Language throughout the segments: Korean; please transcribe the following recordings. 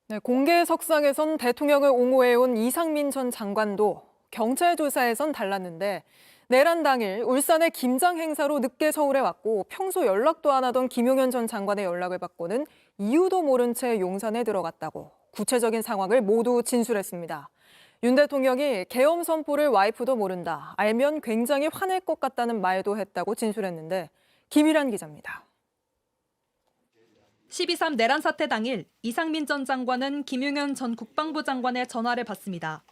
네, 공개 석상에선 대통령을 옹호해온 이상민 전 장관도 경찰 조사에선 달랐는데 내란 당일 울산의 김장 행사로 늦게 서울에 왔고 평소 연락도 안 하던 김용현 전 장관의 연락을 받고는 이유도 모른 채 용산에 들어갔다고 구체적인 상황을 모두 진술했습니다. 윤 대통령이 계엄 선포를 와이프도 모른다, 알면 굉장히 화낼 것 같다는 말도 했다고 진술했는데 김일한 기자입니다. 12.3 내란 사태 당일 이상민 전 장관은 김용현 전 국방부 장관의 전화를 받습니다.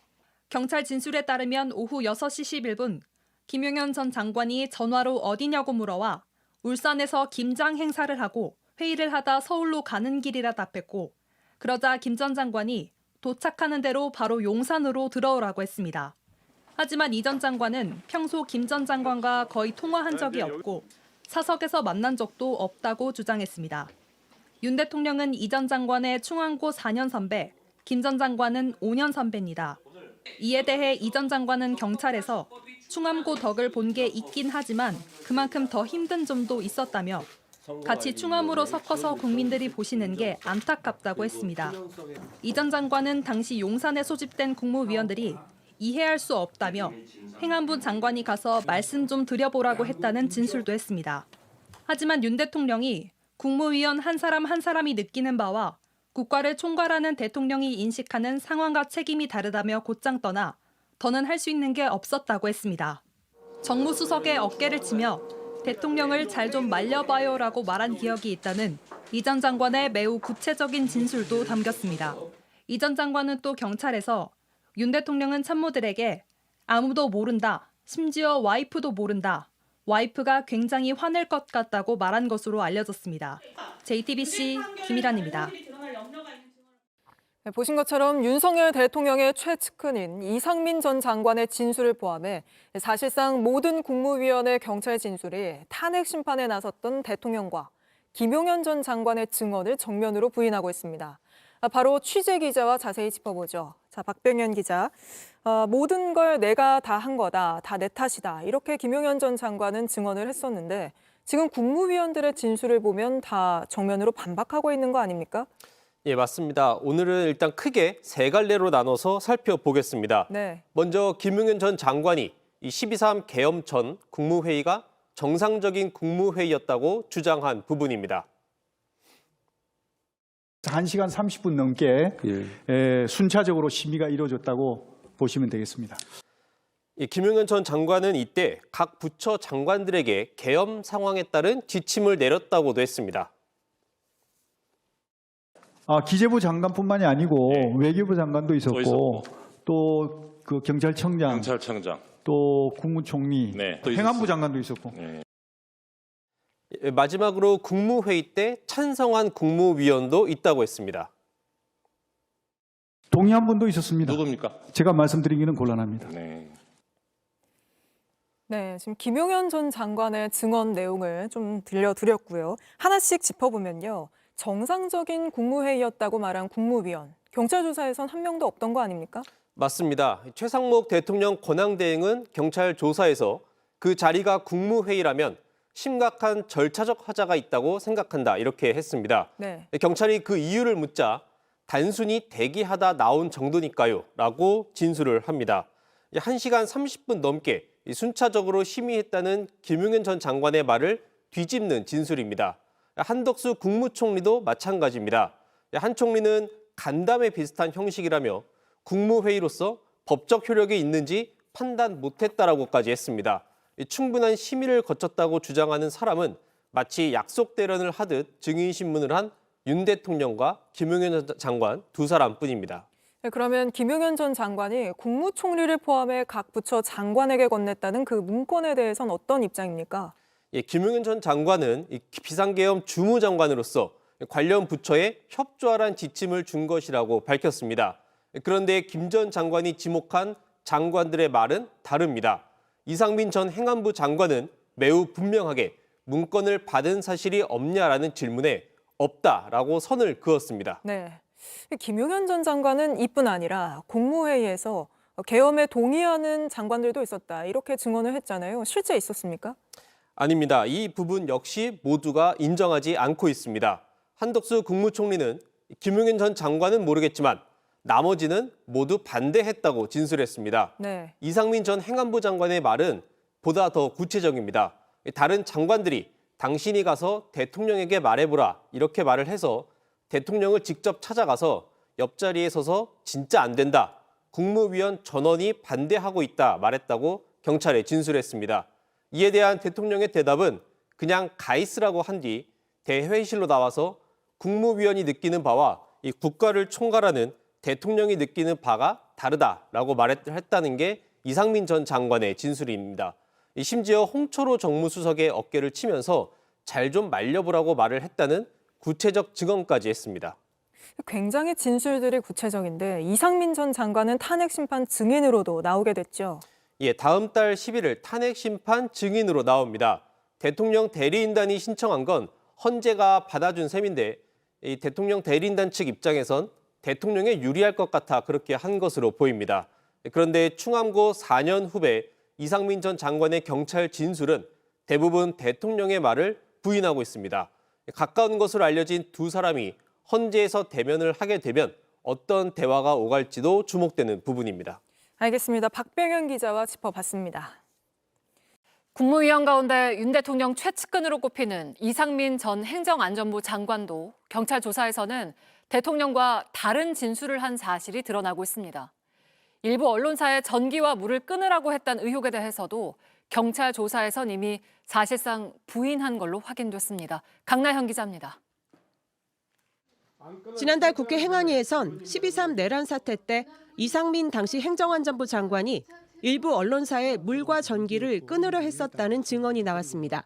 경찰 진술에 따르면 오후 6시 11분 김용현 전 장관이 전화로 어디냐고 물어와 울산에서 김장 행사를 하고 회의를 하다 서울로 가는 길이라 답했고 그러자 김 전 장관이 도착하는 대로 바로 용산으로 들어오라고 했습니다. 하지만 이 전 장관은 평소 김 전 장관과 거의 통화한 적이 없고 사석에서 만난 적도 없다고 주장했습니다. 윤 대통령은 이 전 장관의 충암고 4년 선배, 김 전 장관은 5년 선배입니다. 이에 대해 이 전 장관은 경찰에서 충암고 덕을 본 게 있긴 하지만 그만큼 더 힘든 점도 있었다며 같이 충암으로 섞어서 국민들이 보시는 게 안타깝다고 했습니다. 이 전 장관은 당시 용산에 소집된 국무위원들이 이해할 수 없다며 행안부 장관이 가서 말씀 좀 드려보라고 했다는 진술도 했습니다. 하지만 윤 대통령이 국무위원 한 사람 한 사람이 느끼는 바와 국가를 총괄하는 대통령이 인식하는 상황과 책임이 다르다며 곧장 떠나 더는 할 수 있는 게 없었다고 했습니다. 정무수석의 어깨를 치며 대통령을 잘 좀 말려봐요라고 말한 기억이 있다는 이 전 장관의 매우 구체적인 진술도 담겼습니다. 이 전 장관은 또 경찰에서 윤 대통령은 참모들에게 아무도 모른다, 심지어 와이프도 모른다, 와이프가 굉장히 화낼 것 같다고 말한 것으로 알려졌습니다. JTBC 김일환입니다. 네, 보신 것처럼 윤석열 대통령의 최측근인 이상민 전 장관의 진술을 포함해 사실상 모든 국무위원의 경찰 진술이 탄핵 심판에 나섰던 대통령과 김용현 전 장관의 증언을 정면으로 부인하고 있습니다. 바로 취재 기자와 자세히 짚어보죠. 자, 박병현 기자. 모든 걸 내가 다 한 거다, 다 내 탓이다. 이렇게 김용현 전 장관은 증언을 했었는데 지금 국무위원들의 진술을 보면 다 정면으로 반박하고 있는 거 아닙니까? 예, 맞습니다. 오늘은 일단 크게 세 갈래로 나눠서 살펴보겠습니다. 네. 먼저 김용현 전 장관이 이 12.3 계엄 전 국무회의가 정상적인 국무회의였다고 주장한 부분입니다. 1시간 30분 넘게 순차적으로 심의가 이루어졌다고 보시면 되겠습니다. 김용현 전 장관은 이때 각 부처 장관들에게 계엄 상황에 따른 지침을 내렸다고도 했습니다. 기재부 장관뿐만이 아니고 외교부 장관도 있었고 또 그 경찰청장, 또 국무총리, 또 행안부 장관도 있었고. 마지막으로 국무회의 때 찬성한 국무위원도 있다고 했습니다. 동의한 분도 있었습니다. 누굽니까? 제가 말씀드리기는 곤란합니다. 네, 지금 김용현 전 장관의 증언 내용을 좀 들려드렸고요. 하나씩 짚어보면요. 정상적인 국무회의였다고 말한 국무위원, 경찰 조사에선 한 명도 없던 거 아닙니까? 맞습니다. 최상목 대통령 권한대행은 경찰 조사에서 그 자리가 국무회의라면 심각한 절차적 하자가 있다고 생각한다, 이렇게 했습니다. 네. 경찰이 그 이유를 묻자 단순히 대기하다 나온 정도니까요 라고 진술을 합니다. 1시간 30분 넘게 순차적으로 심의했다는 김용현 전 장관의 말을 뒤집는 진술입니다. 한덕수 국무총리도 마찬가지입니다. 한 총리는 간담회 비슷한 형식이라며 국무회의로서 법적 효력이 있는지 판단 못했다라고까지 했습니다. 충분한 심의를 거쳤다고 주장하는 사람은 마치 약속 대련을 하듯 증인신문을 한 윤 대통령과 김용현 장관 두 사람뿐입니다. 네, 그러면 김용현 전 장관이 국무총리를 포함해 각 부처 장관에게 건넸다는 그 문건에 대해서는 어떤 입장입니까? 예, 김용현 전 장관은 비상계엄 주무장관으로서 관련 부처에 협조하라는 지침을 준 것이라고 밝혔습니다. 그런데 김 전 장관이 지목한 장관들의 말은 다릅니다. 이상민 전 행안부 장관은 매우 분명하게 문건을 받은 사실이 없냐라는 질문에 없다라고 선을 그었습니다. 네. 김용현 전 장관은 이뿐 아니라 국무회의에서 계엄에 동의하는 장관들도 있었다, 이렇게 증언을 했잖아요. 실제 있었습니까? 아닙니다. 이 부분 역시 모두가 인정하지 않고 있습니다. 한덕수 국무총리는 김용현 전 장관은 모르겠지만 나머지는 모두 반대했다고 진술했습니다. 네. 이상민 전 행안부 장관의 말은 보다 더 구체적입니다. 다른 장관들이 당신이 가서 대통령에게 말해보라 이렇게 말을 해서 대통령을 직접 찾아가서 옆자리에 서서 진짜 안 된다. 국무위원 전원이 반대하고 있다 말했다고 경찰에 진술했습니다. 이에 대한 대통령의 대답은 그냥 가 있으라고 한 뒤 대회의실로 나와서 국무위원이 느끼는 바와 이 국가를 총괄하는 대통령이 느끼는 바가 다르다라고 말했다는 게 이상민 전 장관의 진술입니다. 심지어 홍철호 정무수석의 어깨를 치면서 잘 좀 말려보라고 말을 했다는 구체적 증언까지 했습니다. 굉장히 진술들이 구체적인데 이상민 전 장관은 탄핵 심판 증인으로도 나오게 됐죠. 예, 다음 달 11일 탄핵 심판 증인으로 나옵니다. 대통령 대리인단이 신청한 건 헌재가 받아준 셈인데 이 대통령 대리인단 측 입장에선 대통령에 유리할 것 같아 그렇게 한 것으로 보입니다. 그런데 충암고 4년 후배 이상민 전 장관의 경찰 진술은 대부분 대통령의 말을 부인하고 있습니다. 가까운 것으로 알려진 두 사람이 헌재에서 대면을 하게 되면 어떤 대화가 오갈지도 주목되는 부분입니다. 알겠습니다. 박병현 기자와 짚어봤습니다. 국무위원 가운데 윤 대통령 최측근으로 꼽히는 이상민 전 행정안전부 장관도 경찰 조사에서는 대통령과 다른 진술을 한 사실이 드러나고 있습니다. 일부 언론사에 전기와 물을 끊으라고 했다는 의혹에 대해서도 경찰 조사에선 이미 사실상 부인한 걸로 확인됐습니다. 강나현 기자입니다. 지난달 국회 행안위에선 12.3 내란 사태 때 이상민 당시 행정안전부 장관이 일부 언론사에 물과 전기를 끊으려 했었다는 증언이 나왔습니다.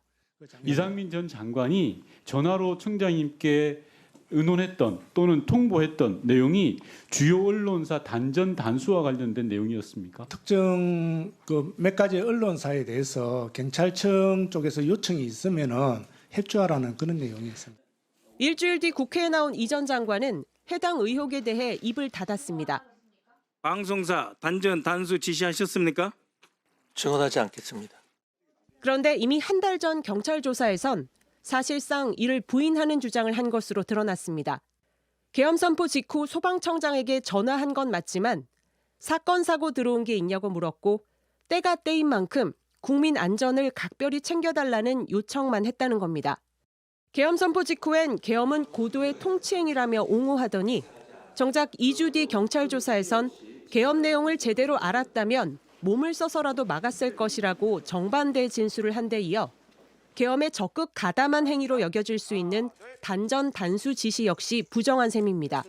이상민 전 장관이 전화로 청장님께 의논했던 또는 통보했던 내용이 주요 언론사 단전 단수와 관련된 내용이었습니까? 특정 몇 가지 언론사에 대해서 경찰청 쪽에서 요청이 있으면은 협조하라는 그런 내용이 있습니다. 일주일 뒤 국회에 나온 이 전 장관은 해당 의혹에 대해 입을 닫았습니다. 방송사 단전 단수 지시하셨습니까? 증언하지 않겠습니다. 그런데 이미 한 달 전 경찰 조사에선 사실상 이를 부인하는 주장을 한 것으로 드러났습니다. 계엄 선포 직후 소방청장에게 전화한 건 맞지만 사건 사고 들어온 게 있냐고 물었고 때가 때인 만큼 국민 안전을 각별히 챙겨달라는 요청만 했다는 겁니다. 계엄 선포 직후엔 계엄은 고도의 통치행위라며 옹호하더니 정작 2주 뒤 경찰 조사에선 계엄 내용을 제대로 알았다면 몸을 써서라도 막았을 것이라고 정반대 진술을 한 데 이어 계엄에 적극 가담한 행위로 여겨질 수 있는 단전 단수 지시 역시 부정한 셈입니다.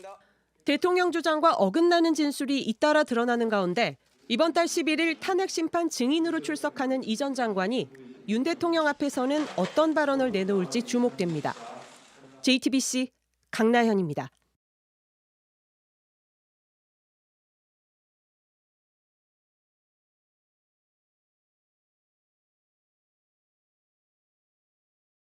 대통령 주장과 어긋나는 진술이 잇따라 드러나는 가운데 이번 달 11일 탄핵 심판 증인으로 출석하는 이 전 장관이 윤 대통령 앞에서는 어떤 발언을 내놓을지 주목됩니다. JTBC 강나현입니다.